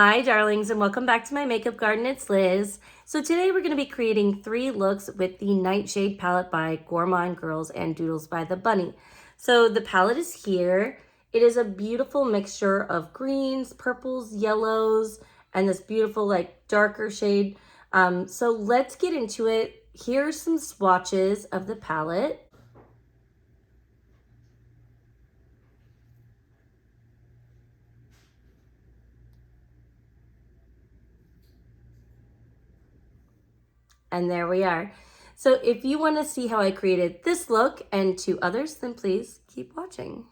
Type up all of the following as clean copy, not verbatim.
Hi darlings, and welcome back to my makeup garden. It's Liz. So today we're going to be creating 3 looks with the Nightshade palette by Gourmande Girls and Doodles by the Bunny. So the palette is here. It is a beautiful mixture of greens, purples, yellows, and this beautiful like darker shade. So let's get into it. Here are some swatches of the palette. And there we are. So if you want to see how I created this look and 2 others, then please keep watching.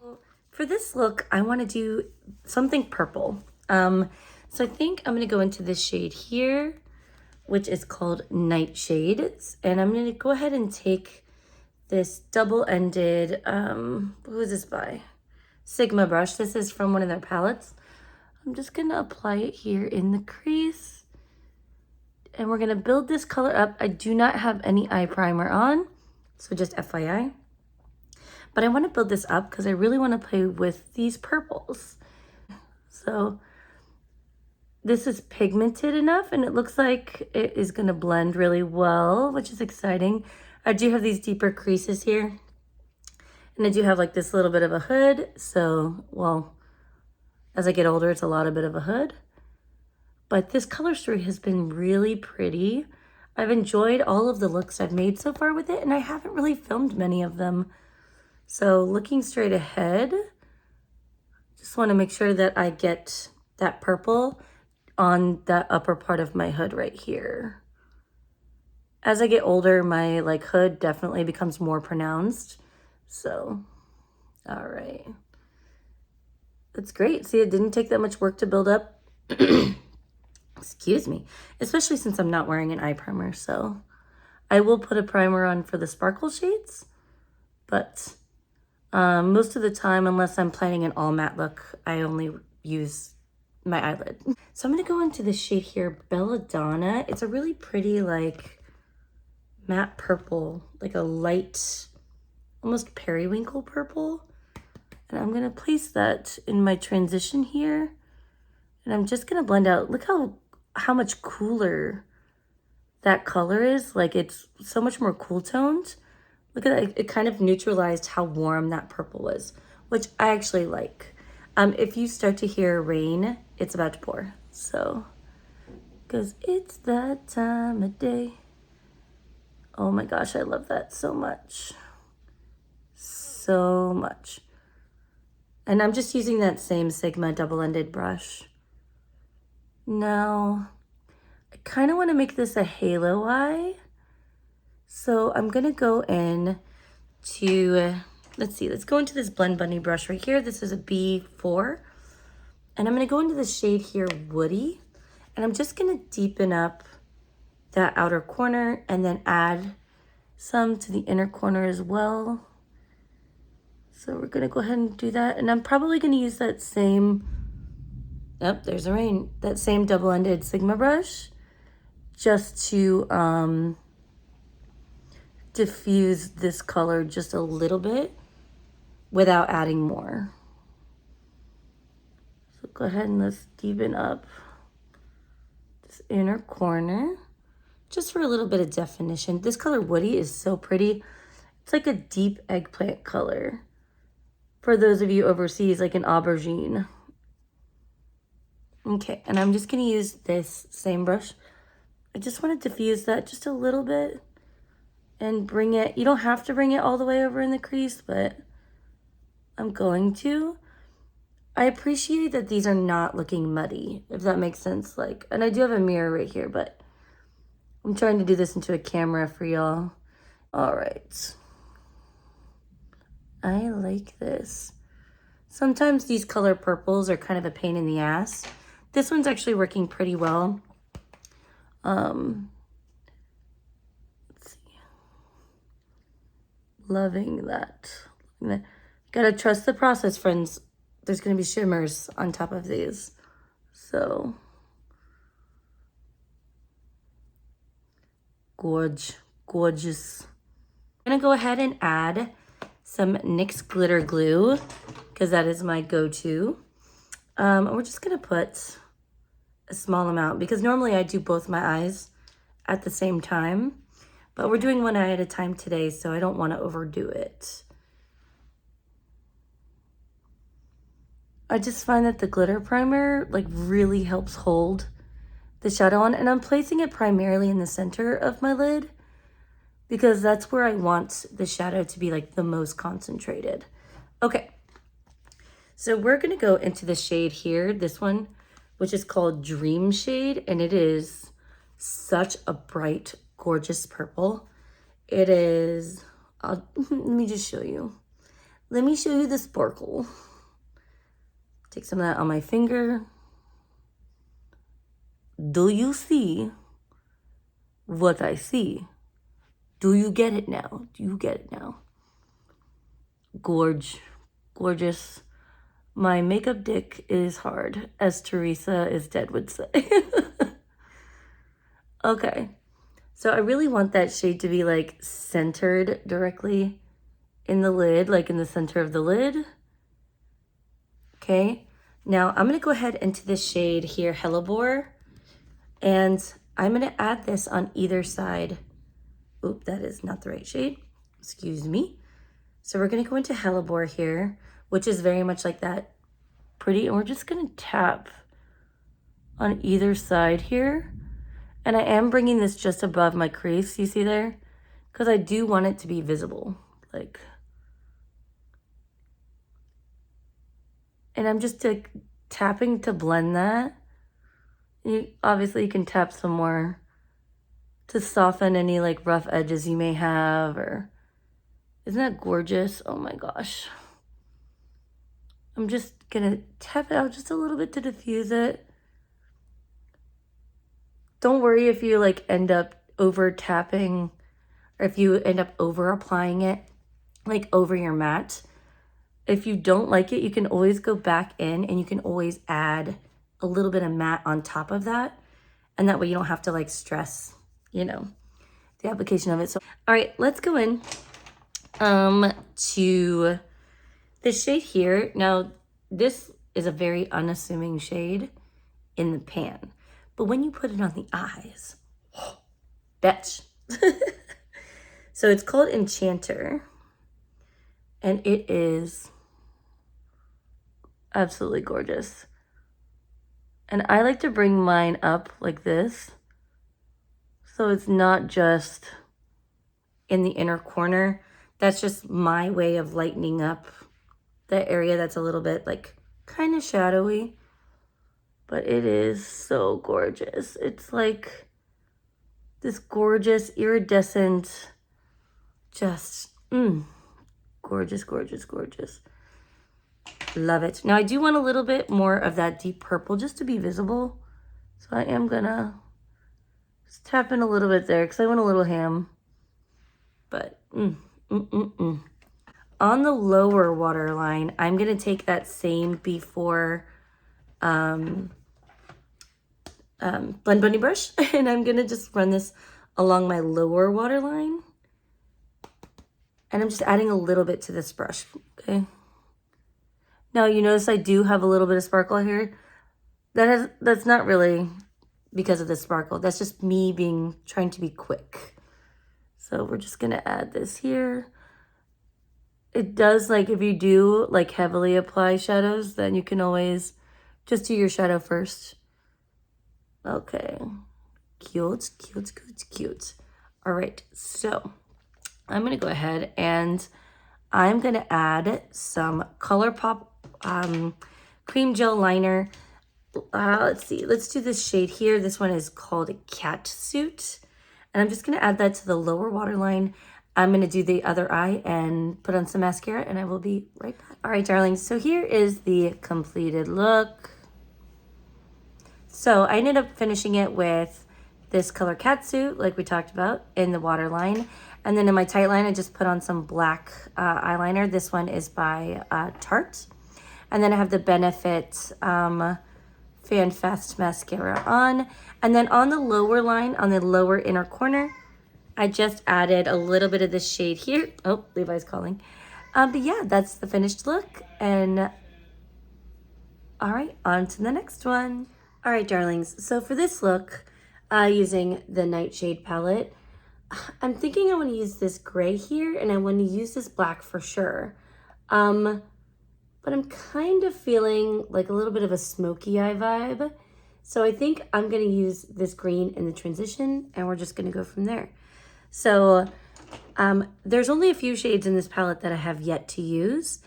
For this look, I want to do something purple. So I think I'm going to go into this shade here, which is called Nightshade. And I'm going to go ahead and take this double-ended, who is this by? Sigma brush. This is from one of their palettes. I'm just going to apply it here in the crease. And we're going to build this color up. I do not have any eye primer on, so just FYI. But I want to build this up because I really want to play with these purples. So this is pigmented enough, and it looks like it is going to blend really well, which is exciting. I do have these deeper creases here. And I do have like this little bit of a hood. So, well, as I get older, it's a lot of bit of a hood. But this color story has been really pretty. I've enjoyed all of the looks I've made so far with it, and I haven't really filmed many of them. So looking straight ahead, just want to make sure that I get that purple on that upper part of my hood right here. As I get older, my like hood definitely becomes more pronounced. So, all right. That's great. See, it didn't take that much work to build up. Excuse me, especially since I'm not wearing an eye primer. So I will put a primer on for the sparkle shades, but most of the time, unless I'm planning an all matte look, I only use my eyelid. So I'm going to go into the shade here, Belladonna. It's a really pretty like matte purple, like a light, almost periwinkle purple. And I'm going to place that in my transition here. And I'm just going to blend out. Look how much cooler that color is. Like it's so much more cool toned. Look at that. It kind of neutralized how warm that purple was, which I actually like. If you start to hear rain, it's about to pour. So, because it's that time of day. Oh my gosh, I love that so much. So much. And I'm just using that same Sigma double-ended brush. Now, I kind of want to make this a halo eye. So I'm going to go in to, let's go into this Blend Bunny brush right here. This is a B4. And I'm going to go into the shade here, Woody. And I'm just going to deepen up that outer corner and then add some to the inner corner as well. So we're going to go ahead and do that. And I'm probably going to use that same, yep, there's a rain, that same double-ended Sigma brush just to diffuse this color just a little bit without adding more. So go ahead and let's deepen up this inner corner just for a little bit of definition. This color Woody is so pretty. It's like a deep eggplant color. For those of you overseas, like an aubergine. Okay, and I'm just going to use this same brush. I just want to diffuse that just a little bit and bring it. You don't have to bring it all the way over in the crease, but I'm going to. I appreciate that these are not looking muddy, if that makes sense. Like, and I do have a mirror right here, but I'm trying to do this into a camera for y'all. All right. I like this. Sometimes these color purples are kind of a pain in the ass. This one's actually working pretty well. Let's see. Loving that. Gotta trust the process, friends. There's gonna be shimmers on top of these. So, gorgeous. I'm gonna go ahead and add some NYX glitter glue because that is my go-to. We're just gonna put a small amount because normally I do both my eyes at the same time, but we're doing one eye at a time today, so I don't want to overdo it. I just find that the glitter primer like really helps hold the shadow on, and I'm placing it primarily in the center of my lid because that's where I want the shadow to be like the most concentrated. Okay, so we're gonna go into the shade here, this one, which is called Dream Shade, and it is such a bright, gorgeous purple. It is, let me just show you. Let me show you the sparkle. Take some of that on my finger. Do you see what I see? Do you get it now? Do you get it now? Gorgeous. My makeup dick is hard, as Teresa is dead would say. Okay, so I really want that shade to be like centered directly in the lid, like in the center of the lid. Okay, now I'm gonna go ahead into this shade here, Hellebore, and I'm gonna add this on either side. Oop, that is not the right shade, excuse me. So we're gonna go into Hellebore here, which is very much like that pretty, and we're just gonna tap on either side here. And I am bringing this just above my crease, you see there? Because I do want it to be visible, like. And I'm just like tapping to blend that. Obviously you can tap some more to soften any like rough edges you may have, or isn't that gorgeous? Oh my gosh. I'm just gonna tap it out just a little bit to diffuse it. Don't worry if you like end up over tapping or if you end up over applying it like over your matte. If you don't like it, you can always go back in and you can always add a little bit of matte on top of that. And that way you don't have to like stress, you know, the application of it. So, all right, let's go in to this shade here. Now, this is a very unassuming shade in the pan, but when you put it on the eyes, betch. So it's called Enchanter, and it is absolutely gorgeous. And I like to bring mine up like this, so it's not just in the inner corner. That's just my way of lightening up the area that's a little bit like kind of shadowy. But it is so gorgeous. It's like this gorgeous iridescent, just gorgeous. Love it. Now I do want a little bit more of that deep purple just to be visible. So I am gonna just tap in a little bit there because I went a little ham. But on the lower waterline, I'm gonna take that same before Blend Bunny brush, and I'm gonna just run this along my lower waterline. And I'm just adding a little bit to this brush, okay? Now you notice I do have a little bit of sparkle here. That's not really because of the sparkle. That's just me trying to be quick. So we're just gonna add this here. It does, like, if you do like heavily apply shadows, then you can always just do your shadow first. Okay, cute. All right, so I'm gonna go ahead and I'm gonna add some ColourPop cream gel liner. Let's see, let's do this shade here. This one is called Cat Suit. And I'm just gonna add that to the lower waterline. I'm gonna do the other eye and put on some mascara, and I will be right back. All right, darlings, so here is the completed look. So I ended up finishing it with this color Catsuit, like we talked about, in the waterline. And then in my tight line, I just put on some black eyeliner. This one is by Tarte. And then I have the Benefit Fan Fast mascara on. And then on the lower line, on the lower inner corner, I just added a little bit of this shade here. Oh, Levi's calling. But yeah, that's the finished look. And all right, on to the next one. All right, darlings. So for this look, using the Nightshade palette, I'm thinking I want to use this gray here, and I want to use this black for sure. But I'm kind of feeling like a little bit of a smoky eye vibe. So I think I'm going to use this green in the transition, and we're just going to go from there. So there's only a few shades in this palette that I have yet to use.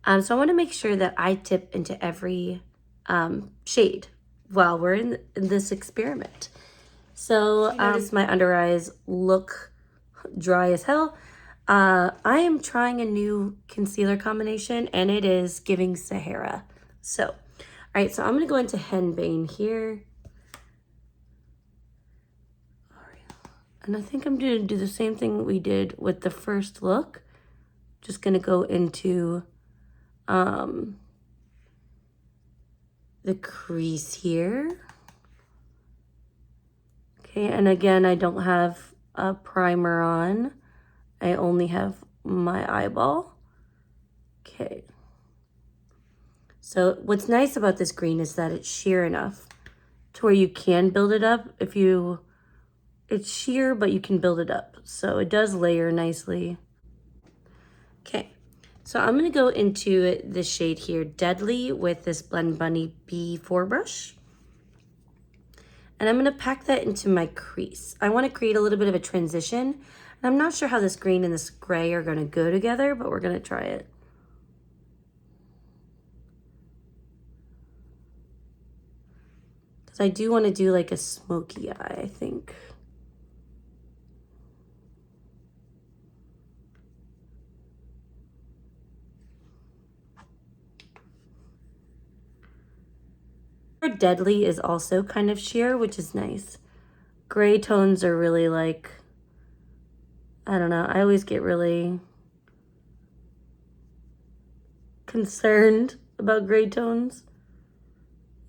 So I want to make sure that I tip into every shade while we're in this experiment. So notice my under eyes look dry as hell. I am trying a new concealer combination, and it is giving Sahara. So, all right, so I'm gonna go into Henbane here. All right. And I think I'm gonna do the same thing we did with the first look. Just gonna go into the crease here. Okay, and again, I don't have a primer on. I only have my eyeball. Okay. So what's nice about this green is that it's sheer enough to where you can build it up. It's sheer, but you can build it up. So it does layer nicely. Okay, so I'm gonna go into this shade here, Deadly, with this Blend Bunny B4 brush. And I'm gonna pack that into my crease. I wanna create a little bit of a transition. And I'm not sure how this green and this gray are gonna go together, but we're gonna try it. Because I do wanna do like a smoky eye, I think. Deadly is also kind of sheer, which is nice. Gray tones are really like, I don't know, I always get really concerned about gray tones.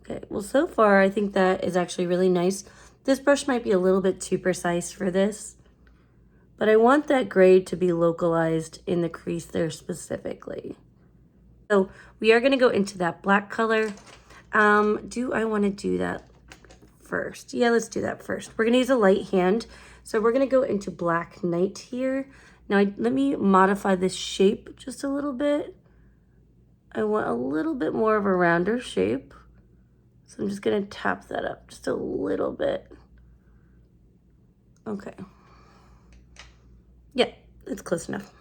Okay, well, so far I think that is actually really nice. This brush might be a little bit too precise for this, but I want that gray to be localized in the crease there specifically. So we are gonna go into that black color. Do I wanna do that first? Yeah, let's do that first. We're gonna use a light hand. So we're gonna go into Black Night here. Now let me modify this shape just a little bit. I want a little bit more of a rounder shape. So I'm just gonna tap that up just a little bit. Okay. Yeah, it's close enough.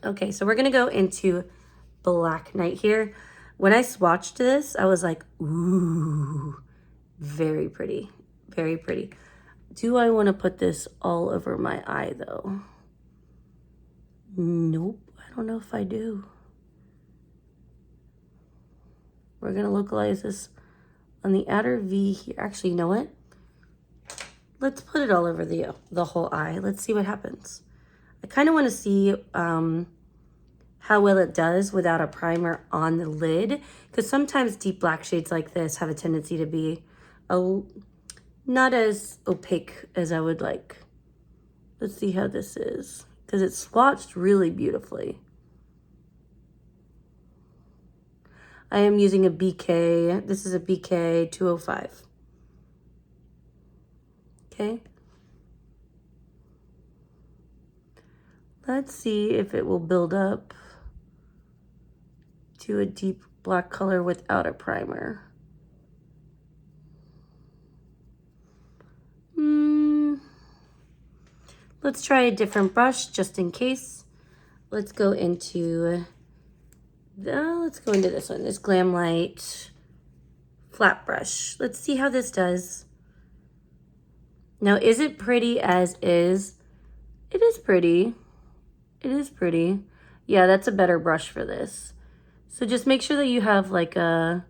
Okay, so we're gonna go into Black Night here. When I swatched this, I was like, ooh, very pretty, very pretty. Do I want to put this all over my eye though? Nope, I don't know if I do. We're gonna localize this on the outer V here. Actually, you know what? Let's put it all over the whole eye. Let's see what happens. I kind of want to see how well it does without a primer on the lid, because sometimes deep black shades like this have a tendency to be not as opaque as I would like. Let's see how this is, because it's swatched really beautifully. I am using a BK. This is a BK 205. Okay. Let's see if it will build up to a deep black color without a primer. Let's try a different brush just in case. Let's go into this one, this Glam Light flat brush. Let's see how this does. Now, is it pretty as is? It is pretty. It is pretty. Yeah, that's a better brush for this. So just make sure that you have like a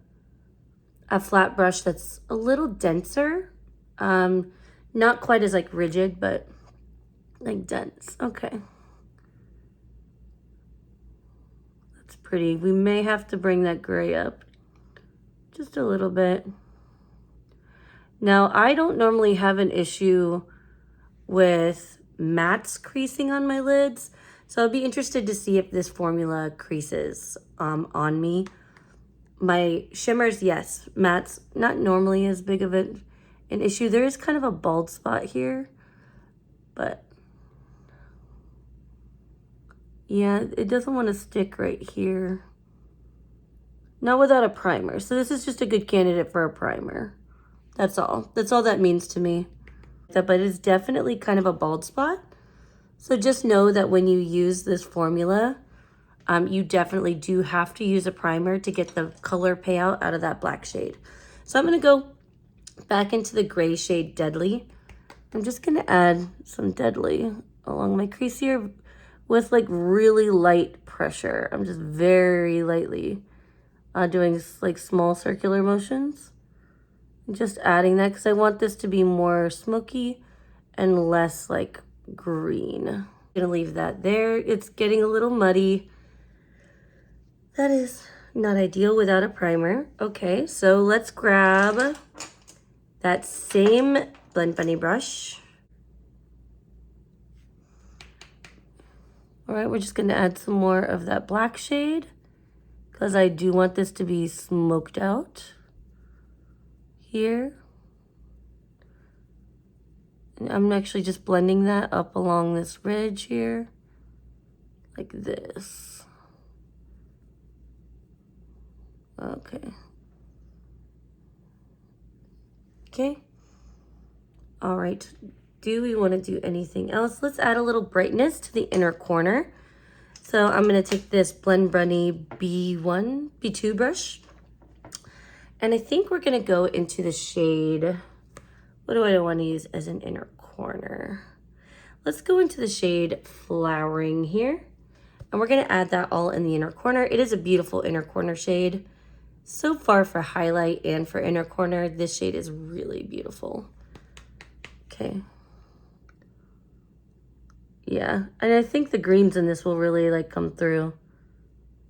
flat brush that's a little denser. Not quite as like rigid, but like dense. Okay. That's pretty. We may have to bring that gray up just a little bit. Now, I don't normally have an issue with mattes creasing on my lids, so I'll be interested to see if this formula creases on me. My shimmers, yes, mattes, not normally as big of an issue. There is kind of a bald spot here, but yeah, it doesn't want to stick right here. Not without a primer. So this is just a good candidate for a primer. That's all. That's all that means to me. But it's definitely kind of a bald spot. So just know that when you use this formula, you definitely do have to use a primer to get the color payout out of that black shade. So I'm going to go back into the gray shade Deadly. I'm just going to add some Deadly along my crease here with like really light pressure. I'm just very lightly doing like small circular motions. Just adding that because I want this to be more smoky and less like green. I'm gonna leave that there. It's getting a little muddy. That is not ideal without a primer. Okay, so let's grab that same Blend Bunny brush. All right, we're just gonna add some more of that black shade because I do want this to be smoked out here. And I'm actually just blending that up along this ridge here, like this. Okay. Okay. All right. Do we want to do anything else? Let's add a little brightness to the inner corner. So I'm going to take this Blend Bunny B2 brush. And I think we're going to go into the shade. What do I want to use as an inner corner? Let's go into the shade Flowering here. And we're going to add that all in the inner corner. It is a beautiful inner corner shade. So far for highlight and for inner corner, this shade is really beautiful. Okay. Yeah, and I think the greens in this will really like come through.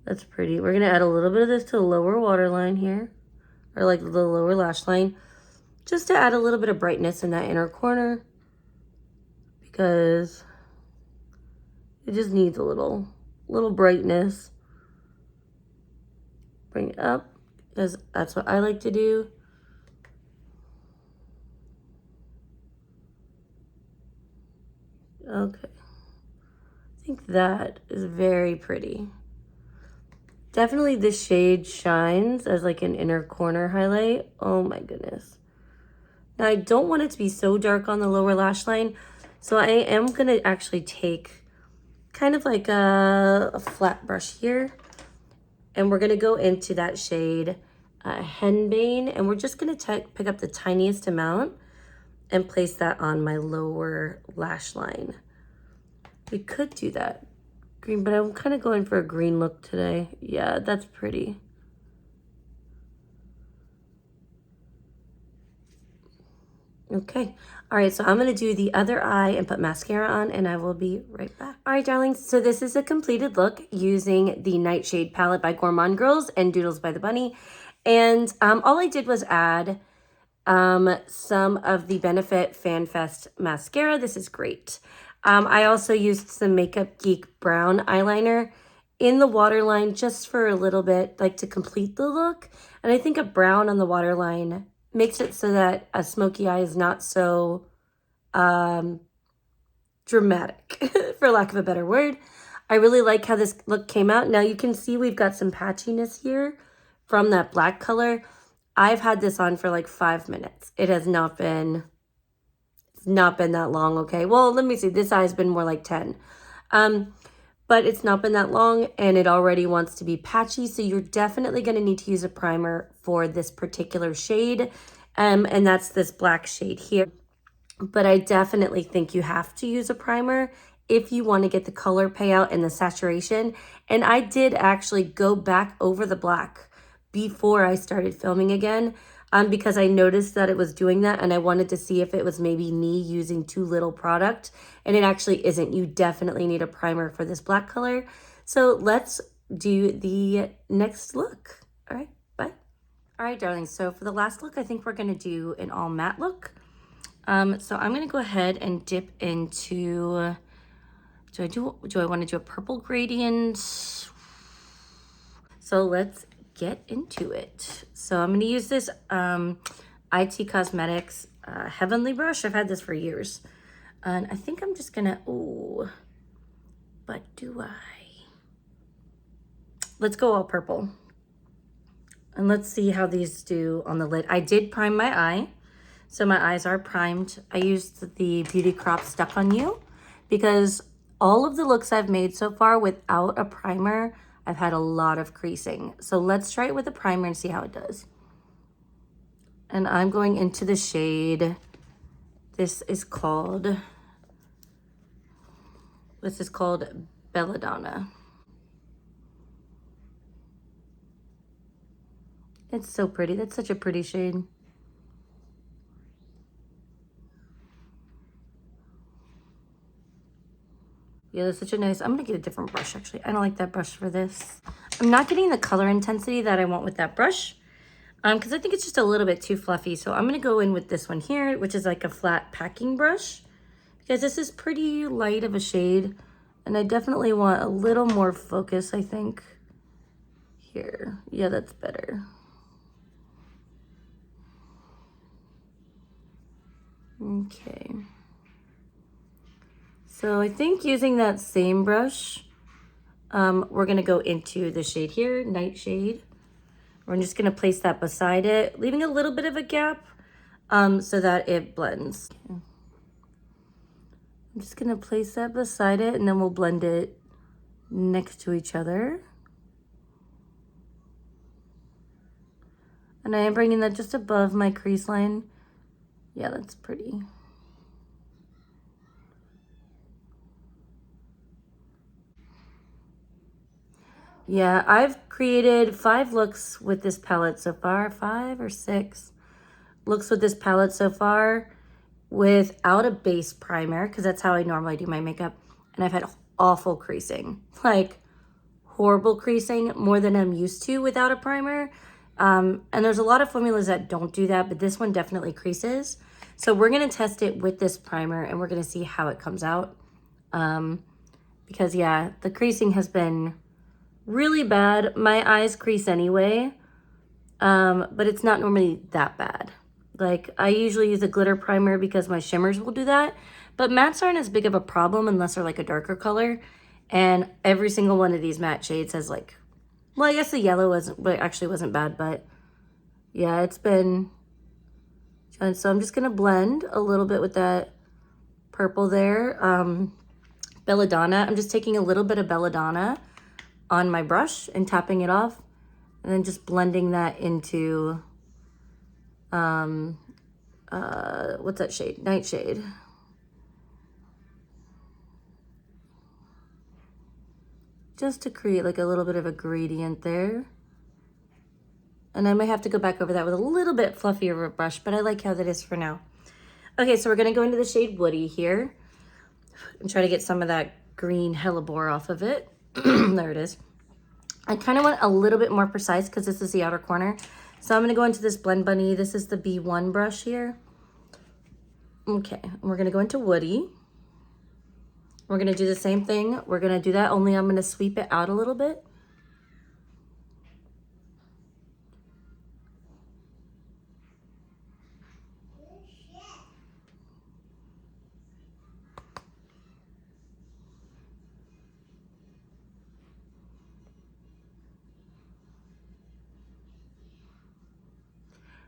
That's pretty. We're gonna add a little bit of this to the lower waterline here, or like the lower lash line, just to add a little bit of brightness in that inner corner, because it just needs a little brightness. Bring it up, because that's what I like to do. Okay. I think that is very pretty. Definitely this shade shines as like an inner corner highlight. Oh my goodness. Now I don't want it to be so dark on the lower lash line. So I am gonna actually take kind of like a flat brush here. And we're gonna go into that shade Henbane. And we're just gonna pick up the tiniest amount and place that on my lower lash line. We could do that green, but I'm kind of going for a green look today. Yeah, that's pretty. Okay. All right, so I'm going to do the other eye and put mascara on, and I will be right back. All right, darlings, so this is a completed look using the Nightshade palette by Gourmande Girls and Doodles by the Bunny. And all I did was add some of the Benefit Fan Fest mascara. This is great. I also used some Makeup Geek brown eyeliner in the waterline just for a little bit, like to complete the look. And I think a brown on the waterline makes it so that a smoky eye is not so dramatic, for lack of a better word. I really like how this look came out. Now you can see we've got some patchiness here from that black color. I've had this on for like 5 minutes. It has not been, it's not been that long, okay? Well, let me see. This eye has been more like 10. But it's not been that long and it already wants to be patchy. So you're definitely going to need to use a primer for this particular shade. And that's this black shade here. But I definitely think you have to use a primer if you want to get the color payout and the saturation. And I did actually go back over the black before I started filming again because I noticed that it was doing that and I wanted to see if it was maybe me using too little product, and it actually isn't. You definitely need a primer for this black color. So let's do the next look. All right, bye. All right, darling, so for the last look, I think we're gonna do an all matte look. So I'm gonna go ahead and dip into, do I want to do a purple gradient? So let's get into it. So I'm gonna use this IT Cosmetics Heavenly brush. I've had this for years. And I think I'm just gonna, ooh, but do I? Let's go all purple. And let's see how these do on the lid. I did prime my eye. So my eyes are primed. I used the Beauty Crop Stuck on You because all of the looks I've made so far without a primer, I've had a lot of creasing. So let's try it with a primer and see how it does. And I'm going into the shade. This is called Belladonna. It's so pretty. That's such a pretty shade. Yeah, that's such a nice, I'm gonna get a different brush actually. I don't like that brush for this. I'm not getting the color intensity that I want with that brush because I think it's just a little bit too fluffy. So I'm gonna go in with this one here, which is like a flat packing brush because this is pretty light of a shade and I definitely want a little more focus, I think. Here, yeah, that's better. Okay. So I think using that same brush, we're gonna go into the shade here, Nightshade. We're just gonna place that beside it, leaving a little bit of a gap so that it blends. I'm just gonna place that beside it and then we'll blend it next to each other. And I am bringing that just above my crease line. Yeah, that's pretty. Yeah, I've created 5 looks with this palette so far, 5 or 6 looks with this palette so far without a base primer, because that's how I normally do my makeup. And I've had awful creasing, like horrible creasing, more than I'm used to without a primer. And there's a lot of formulas that don't do that, but this one definitely creases. So we're gonna test it with this primer and we're gonna see how it comes out. Because yeah, the creasing has been really bad. My eyes crease anyway, but it's not normally that bad. Like I usually use a glitter primer because my shimmers will do that, but mattes aren't as big of a problem unless they're like a darker color. And every single one of these matte shades has like, well, I guess the yellow wasn't bad, but yeah, it's been, and so I'm just gonna blend a little bit with that purple there. Belladonna, I'm just taking a little bit of Belladonna on my brush and tapping it off and then just blending that into what's that shade? Nightshade. Just to create like a little bit of a gradient there. And I might have to go back over that with a little bit fluffier of a brush, but I like how that is for now. Okay, so we're gonna go into the shade Woody here and try to get some of that green hellebore off of it. There it is. I kind of want a little bit more precise because this is the outer corner. So I'm going to go into this Blend Bunny. This is the B1 brush here. Okay, and we're going to go into Woody. We're going to do the same thing. We're going to do that, only I'm going to sweep it out a little bit.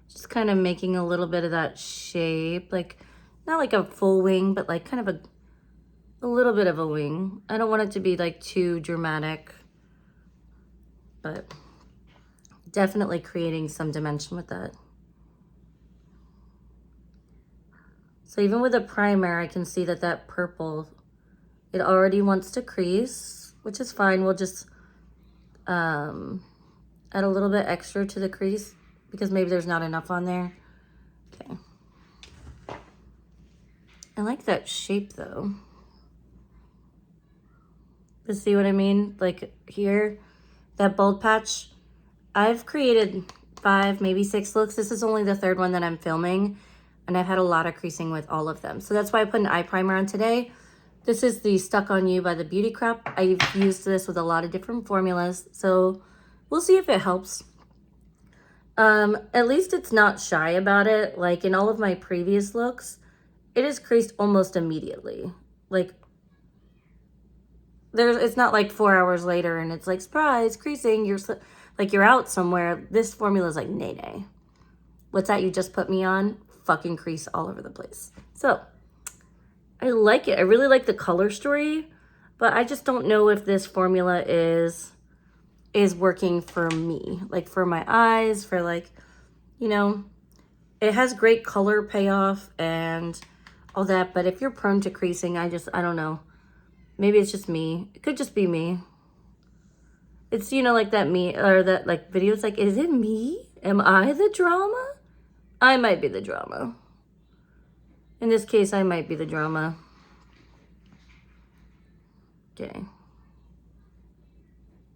Just kind of making a little bit of that shape, like not like a full wing, but like kind of a little bit of a wing. I don't want it to be like too dramatic, but definitely creating some dimension with that. So even with a primer, I can see that that purple, it already wants to crease, which is fine. We'll just add a little bit extra to the crease because maybe there's not enough on there. Okay. I like that shape though. You see what I mean? Like here, that bold patch. I've created 5, maybe 6 looks. This is only the 3rd one that I'm filming, and I've had a lot of creasing with all of them. So that's why I put an eye primer on today. This is the Stuck on You by the Beauty Crop. I've used this with a lot of different formulas, so we'll see if it helps. At least it's not shy about it. Like in all of my previous looks, it is creased almost immediately. Like it's not like 4 hours later and it's like, surprise, creasing, like you're out somewhere. This formula is like, nay, nay. What's that you just put me on? Fucking crease all over the place. So I like it. I really like the color story, but I just don't know if this formula is working for me. Like for my eyes, for like, you know, it has great color payoff and all that, but if you're prone to creasing, I don't know. Maybe it's just me. It could just be me. It's, you know, like that me, or that like videos like, is it me? Am I the drama? I might be the drama. In this case, I might be the drama. Okay.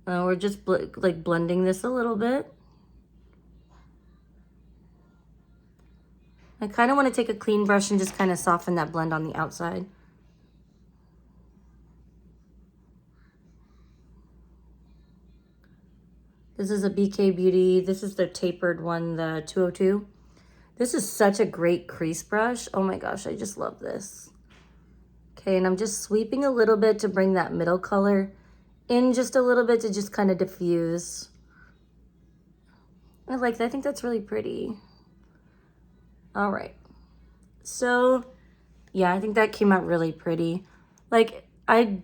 We're just like blending this a little bit. I kind of want to take a clean brush and just kind of soften that blend on the outside. This is a BK Beauty. This is the tapered one, the 202. This is such a great crease brush. Oh my gosh, I just love this. Okay, and I'm just sweeping a little bit to bring that middle color in just a little bit to just kind of diffuse. I like that. I think that's really pretty. All right. So, yeah, I think that came out really pretty. Like, I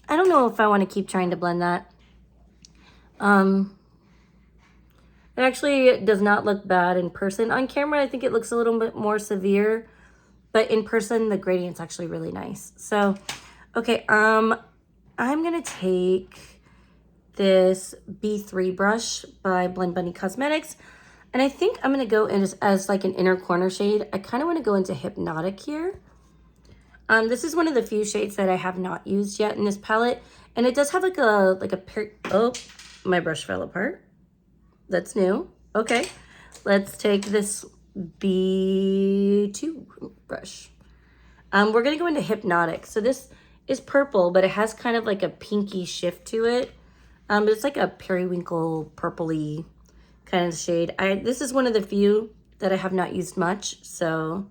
don't know if I want to keep trying to blend that. It actually does not look bad in person. On camera, I think it looks a little bit more severe, but in person, the gradient's actually really nice. So, okay, I'm gonna take this B3 brush by Blend Bunny Cosmetics, and I think I'm gonna go in as like an inner corner shade. I kind of want to go into Hypnotic here. This is one of the few shades that I have not used yet in this palette, and it does have like a oh, my brush fell apart. That's new. Okay, let's take this B2 brush. We're gonna go into Hypnotic. So this is purple, but it has kind of like a pinky shift to it. But it's like a periwinkle purpley kind of shade. This is one of the few that I have not used much, so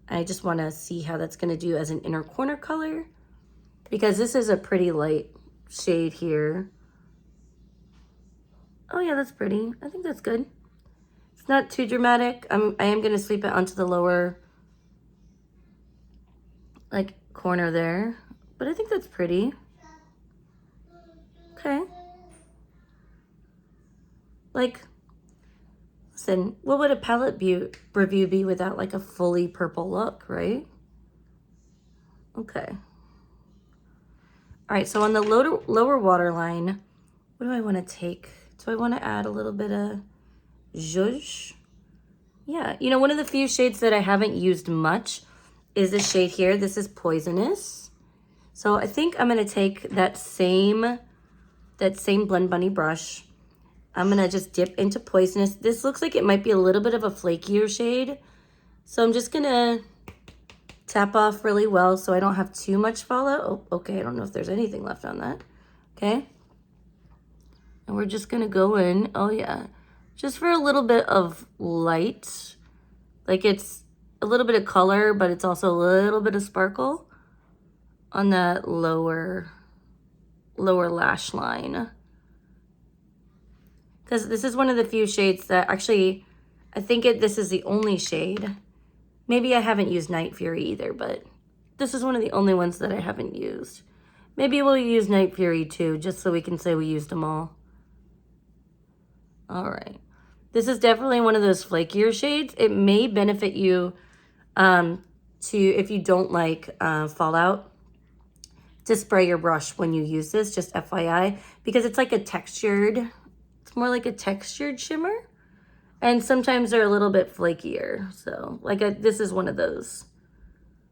I just want to see how that's going to do as an inner corner color, because this is a pretty light shade here. Oh yeah, that's pretty. I think that's good. It's not too dramatic. I am going to sweep it onto the lower like corner there, but I think that's pretty. Okay. Like, listen, what would a palette review be without like a fully purple look, right? Okay. All right, so on the lower waterline, what do I want to take? Do I want to add a little bit of zhuzh? Yeah, you know, one of the few shades that I haven't used much is this shade here. This is Poisonous. So I think I'm going to take that same Blend Bunny brush. I'm going to just dip into Poisonous. This looks like it might be a little bit of a flakier shade. So I'm just going to tap off really well so I don't have too much fallout. Oh, okay, I don't know if there's anything left on that. Okay. And we're just going to go in. Oh, yeah. Just for a little bit of light. Like it's a little bit of color, but it's also a little bit of sparkle on that lower lash line. Because this is one of the few shades that actually, I think this is the only shade. Maybe I haven't used Night Fury either, but this is one of the only ones that I haven't used. Maybe we'll use Night Fury too, just so we can say we used them all. All right. This is definitely one of those flakier shades. It may benefit you if you don't like fallout, to spray your brush when you use this, just FYI, because it's like it's more like a textured shimmer. And sometimes they're a little bit flakier. So this is one of those.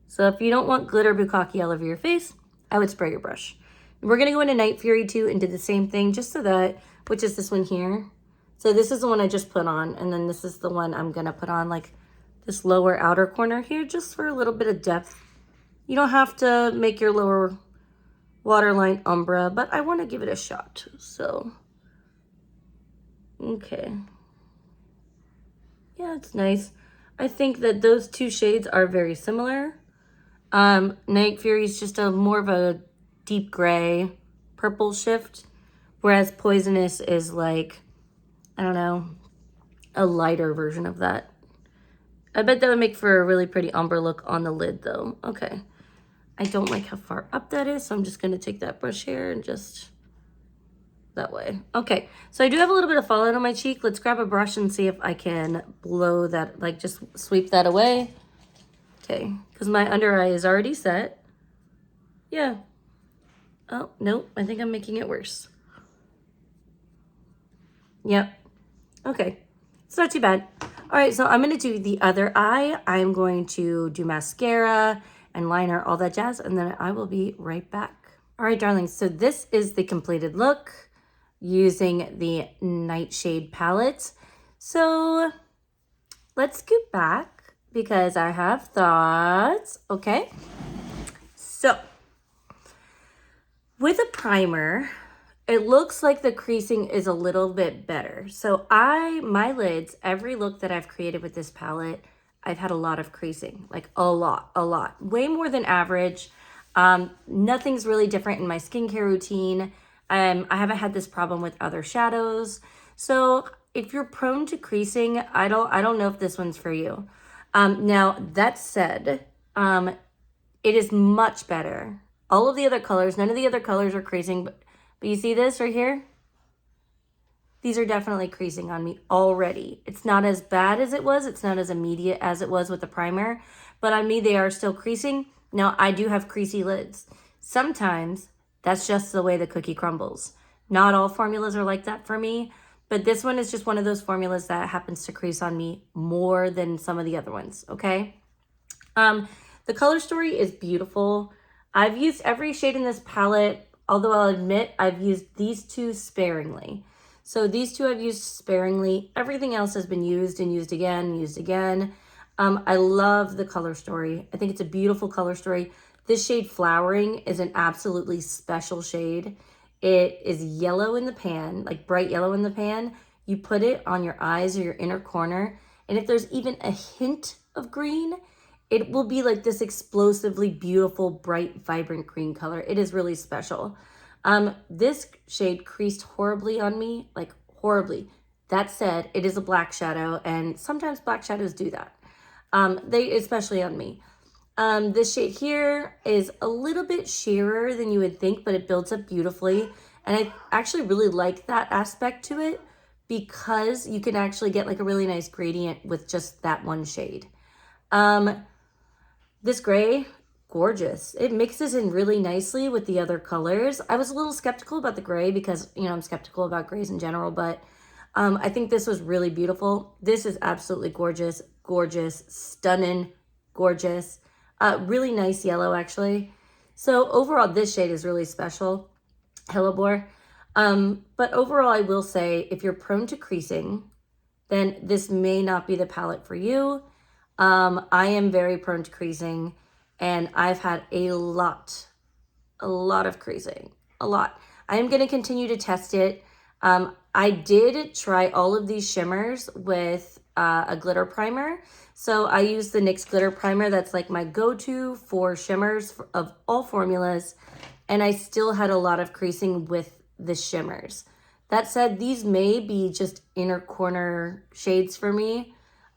So if you don't want glitter bukkake all over your face, I would spray your brush. We're going to go into Night Fury 2 and do the same thing, just so that, which is this one here. So this is the one I just put on, and then this is the one I'm going to put on like this lower outer corner here, just for a little bit of depth. You don't have to make your lower waterline umbra, but I want to give it a shot. So, okay. Yeah, it's nice. I think that those two shades are very similar. Night Fury is just a more of a deep gray purple shift, whereas Poisonous is like, I don't know, a lighter version of that. I bet that would make for a really pretty umber look on the lid though. Okay. I don't like how far up that is, so I'm just gonna take that brush here and just that way. Okay, so I do have a little bit of fallout on my cheek. Let's grab a brush and see if I can blow that, like just sweep that away. Okay, because my under eye is already set. Yeah. Oh, nope, I think I'm making it worse. Yep. Okay, it's not too bad. All right, so I'm gonna do the other eye. I'm going to do mascara and liner, all that jazz, and then I will be right back. All right, darlings, so this is the completed look using the Nightshade palette. So let's scoot back because I have thoughts, okay? So with a primer, it looks like the creasing is a little bit better. So my lids, every look that I've created with this palette, I've had a lot of creasing, like a lot, way more than average. Nothing's really different in my skincare routine. I haven't had this problem with other shadows. So if you're prone to creasing, I don't know if this one's for you. Now that said, it is much better. All of the other colors, none of the other colors are creasing, but you see this right here? These are definitely creasing on me already. It's not as bad as it was. It's not as immediate as it was with the primer, but on me, they are still creasing. Now, I do have creasy lids. Sometimes that's just the way the cookie crumbles. Not all formulas are like that for me, but this one is just one of those formulas that happens to crease on me more than some of the other ones, okay? The color story is beautiful. I've used every shade in this palette, although I'll admit I've used these two sparingly. So these two I've used sparingly. Everything else has been used and used again, used again. I love the color story. I think it's a beautiful color story. This shade Flowering is an absolutely special shade. It is yellow in the pan, like bright yellow in the pan. You put it on your eyes or your inner corner, and if there's even a hint of green, it will be like this explosively beautiful, bright, vibrant green color. It is really special. This shade creased horribly on me, like horribly. That said, it is a black shadow, and sometimes black shadows do that. Especially on me. This shade here is a little bit sheerer than you would think, but it builds up beautifully. And I actually really like that aspect to it because you can actually get like a really nice gradient with just that one shade. This gray, gorgeous. It mixes in really nicely with the other colors. I was a little skeptical about the gray because, you know, I'm skeptical about grays in general, but I think this was really beautiful. This is absolutely gorgeous, gorgeous, stunning, gorgeous. Really nice yellow, actually. So overall, this shade is really special. Hellebore. But overall, I will say, if you're prone to creasing, then this may not be the palette for you. I am very prone to creasing, and I've had a lot of creasing, a lot. I am going to continue to test it. I did try all of these shimmers with a glitter primer. So I use the NYX glitter primer. That's like my go-to for shimmers of all formulas. And I still had a lot of creasing with the shimmers. That said, these may be just inner corner shades for me.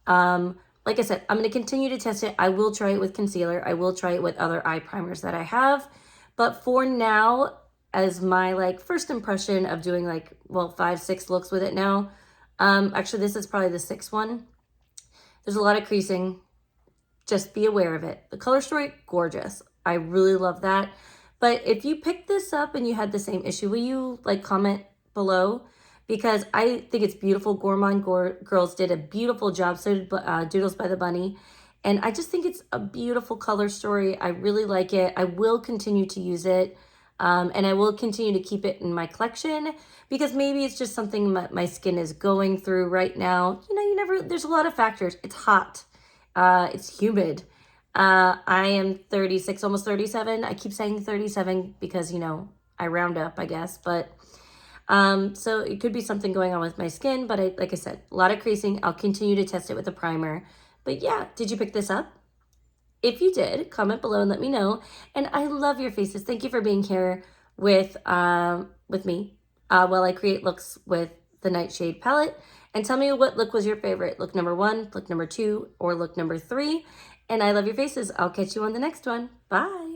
Like I said, I'm going to continue to test it. I will try it with concealer. I will try it with other eye primers that I have. But for now, as my like first impression of doing like, well, 5, 6 looks with it now. Actually, this is probably the 6th one. There's a lot of creasing. Just be aware of it. The color story, gorgeous. I really love that. But if you picked this up and you had the same issue, will you like comment below? Because I think it's beautiful. Gourmande Girls did a beautiful job. So did Doodles by the Bunny. And I just think it's a beautiful color story. I really like it. I will continue to use it. And I will continue to keep it in my collection because maybe it's just something my skin is going through right now. You know, there's a lot of factors. It's hot. It's humid. I am 36, almost 37. I keep saying 37 because, you know, I round up, I guess. But So it could be something going on with my skin, but like I said, a lot of creasing. I'll continue to test it with a primer. But yeah, did you pick this up? If you did, comment below and let me know. And I love your faces. Thank you for being here with me while I create looks with the Nightshade palette. And tell me what look was your favorite. Look number 1, look number 2, or look number 3. And I love your faces. I'll catch you on the next one. Bye.